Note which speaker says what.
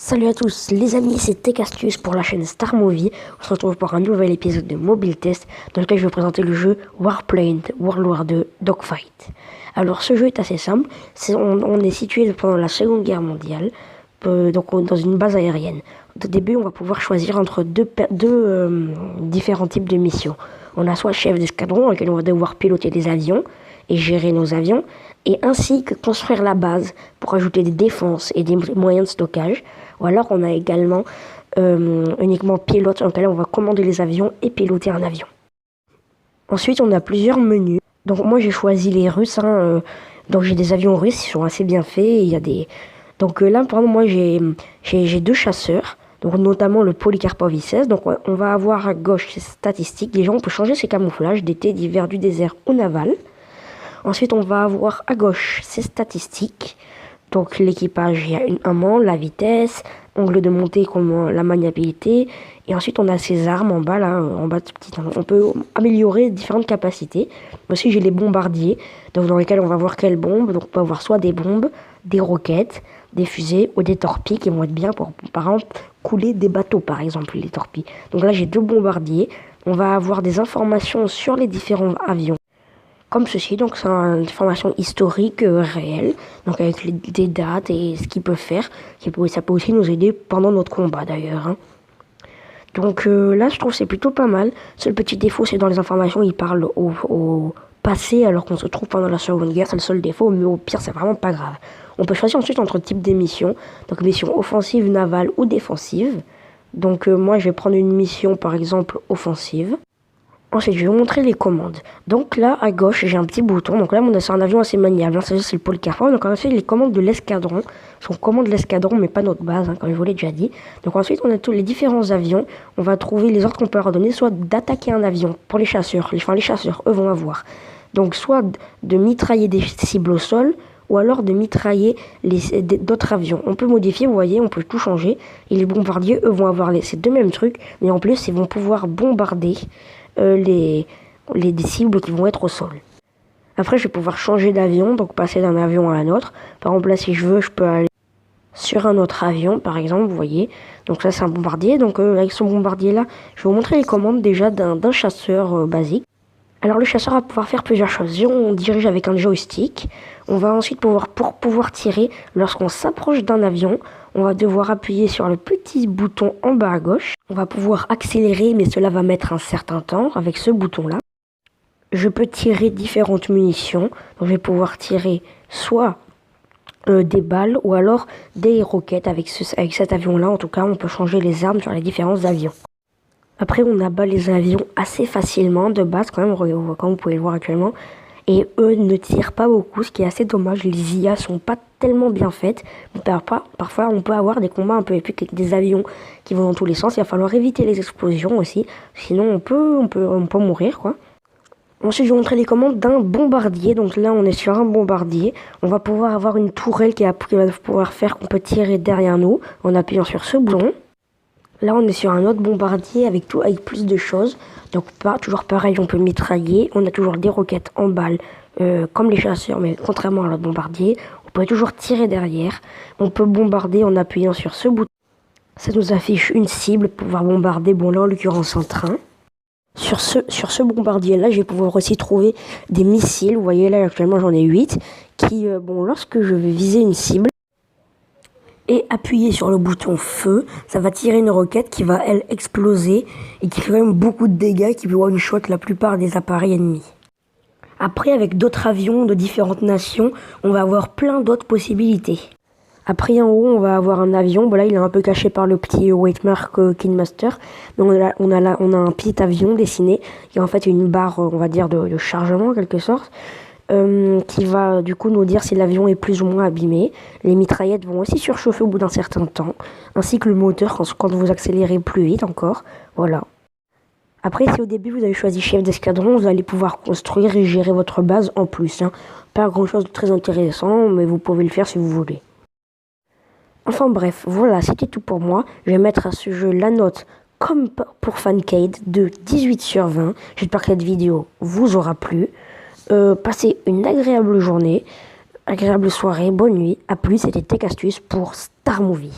Speaker 1: Salut à tous les amis, c'est Tech Astuce pour la chaîne Star Movie. On se retrouve pour un nouvel épisode de Mobile Test dans lequel je vais présenter le jeu Warplane World War 2 Dogfight. Alors ce jeu est assez simple, on est situé pendant la Seconde Guerre mondiale, dans une base aérienne. Au début on va pouvoir choisir entre deux différents types de missions. On a soit chef d'escadron dans lequel on va devoir piloter des avions et gérer nos avions, et ainsi que construire la base pour ajouter des défenses et des moyens de stockage. Ou alors on a également uniquement pilote, dans lequel on va commander les avions et piloter un avion. Ensuite on a plusieurs menus. Donc moi j'ai choisi les Russes, donc j'ai des avions russes, ils sont assez bien faits. Il y a des... Donc là par exemple moi j'ai deux chasseurs, donc notamment le Polikarpov I-16. Donc on va avoir à gauche ses statistiques. Déjà on peut changer ses camouflages d'été, d'hiver, du désert ou naval. Ensuite, on va avoir à gauche ses statistiques. Donc l'équipage, il y a un membre, la vitesse, angle de montée comme la maniabilité. Et ensuite, on a ses armes en bas, là, en bas de petit. On peut améliorer différentes capacités. Aussi, j'ai les bombardiers, donc dans lesquels on va voir quelles bombes. Donc on peut avoir soit des bombes, des roquettes, des fusées ou des torpilles qui vont être bien pour, par exemple, couler des bateaux, par exemple, les torpilles. Donc là, j'ai deux bombardiers. On va avoir des informations sur les différents avions, comme ceci. Donc c'est une information historique réelle, donc avec des dates et ce qu'ils peuvent faire. Ça peut aussi nous aider pendant notre combat d'ailleurs. Donc là je trouve c'est plutôt pas mal. Seul petit défaut, c'est dans les informations ils parlent au passé alors qu'on se trouve pendant la Seconde Guerre. C'est le seul défaut, mais au pire c'est vraiment pas grave. On peut choisir ensuite entre types d'émissions, donc mission offensive, navale ou défensive. Donc moi je vais prendre une mission par exemple offensive. Ensuite, je vais vous montrer les commandes. Donc là, à gauche, j'ai un petit bouton. Donc là, c'est un avion assez maniable. Ça, c'est le Polikarpov. Donc ensuite, les commandes de l'escadron. On commande l'escadron, mais pas notre base, comme je vous l'ai déjà dit. Donc ensuite, on a tous les différents avions. On va trouver les ordres qu'on peut leur donner, soit d'attaquer un avion pour les chasseurs. Les chasseurs, eux, vont avoir. Donc soit de mitrailler des cibles au sol, ou alors de mitrailler d'autres avions. On peut modifier, vous voyez, on peut tout changer. Et les bombardiers, eux, vont avoir ces deux mêmes trucs. Mais en plus, ils vont pouvoir bombarder des cibles qui vont être au sol. Après, je vais pouvoir changer d'avion, donc passer d'un avion à un autre. Par exemple, là, si je veux, je peux aller sur un autre avion, par exemple, vous voyez. Donc ça, c'est un bombardier. Donc avec ce bombardier-là, je vais vous montrer les commandes déjà d'un chasseur basique. Alors le chasseur va pouvoir faire plusieurs choses. Si on dirige avec un joystick, on va ensuite pour pouvoir tirer, lorsqu'on s'approche d'un avion, on va devoir appuyer sur le petit bouton en bas à gauche. On va pouvoir accélérer, mais cela va mettre un certain temps avec ce bouton-là. Je peux tirer différentes munitions. Donc je vais pouvoir tirer soit des balles ou alors des roquettes avec cet avion-là. En tout cas, on peut changer les armes sur les différents avions. Après, on abat les avions assez facilement de base, quand même, comme vous pouvez le voir actuellement. Et eux ne tirent pas beaucoup, ce qui est assez dommage. Les IA sont pas tellement bien faites. Parfois, on peut avoir des combats un peu épiques avec des avions qui vont dans tous les sens. Il va falloir éviter les explosions aussi. Sinon, on peut mourir, quoi. Ensuite, je vais vous montrer les commandes d'un bombardier. Donc là, on est sur un bombardier. On va pouvoir avoir une tourelle qui va pouvoir faire qu'on peut tirer derrière nous en appuyant sur ce bouton. Là, on est sur un autre bombardier avec plus de choses. Donc, toujours pareil, on peut mitrailler. On a toujours des roquettes en balles, comme les chasseurs, mais contrairement à l'autre bombardier. On peut toujours tirer derrière. On peut bombarder en appuyant sur ce bouton. Ça nous affiche une cible pour pouvoir bombarder. Bon, là, en l'occurrence, un train. Sur ce bombardier-là, je vais pouvoir aussi trouver des missiles. Vous voyez, là, actuellement, j'en ai 8. Qui, lorsque je vais viser une cible, et appuyer sur le bouton feu, ça va tirer une roquette qui va, elle, exploser et qui fait quand même beaucoup de dégâts, qui peut one-shot la plupart des appareils ennemis. Après, avec d'autres avions de différentes nations, on va avoir plein d'autres possibilités. Après, en haut, on va avoir un avion. Bon, là, il est un peu caché par le petit Waitmark Kingmaster. Mais on a un petit avion dessiné qui est en fait une barre, on va dire, de chargement en quelque sorte. Qui va du coup nous dire si l'avion est plus ou moins abîmé. Les mitraillettes vont aussi surchauffer au bout d'un certain temps, ainsi que le moteur quand vous accélérez plus vite encore. Voilà. Après, si au début vous avez choisi chef d'escadron, vous allez pouvoir construire et gérer votre base en plus. Pas grand chose de très intéressant, mais vous pouvez le faire si vous voulez. Enfin bref, voilà, c'était tout pour moi. Je vais mettre à ce jeu la note comme pour Fancade de 18 sur 20. J'espère que cette vidéo vous aura plu. Passez une agréable journée, agréable soirée, bonne nuit. A plus, c'était Tech Astuce pour Star Movie.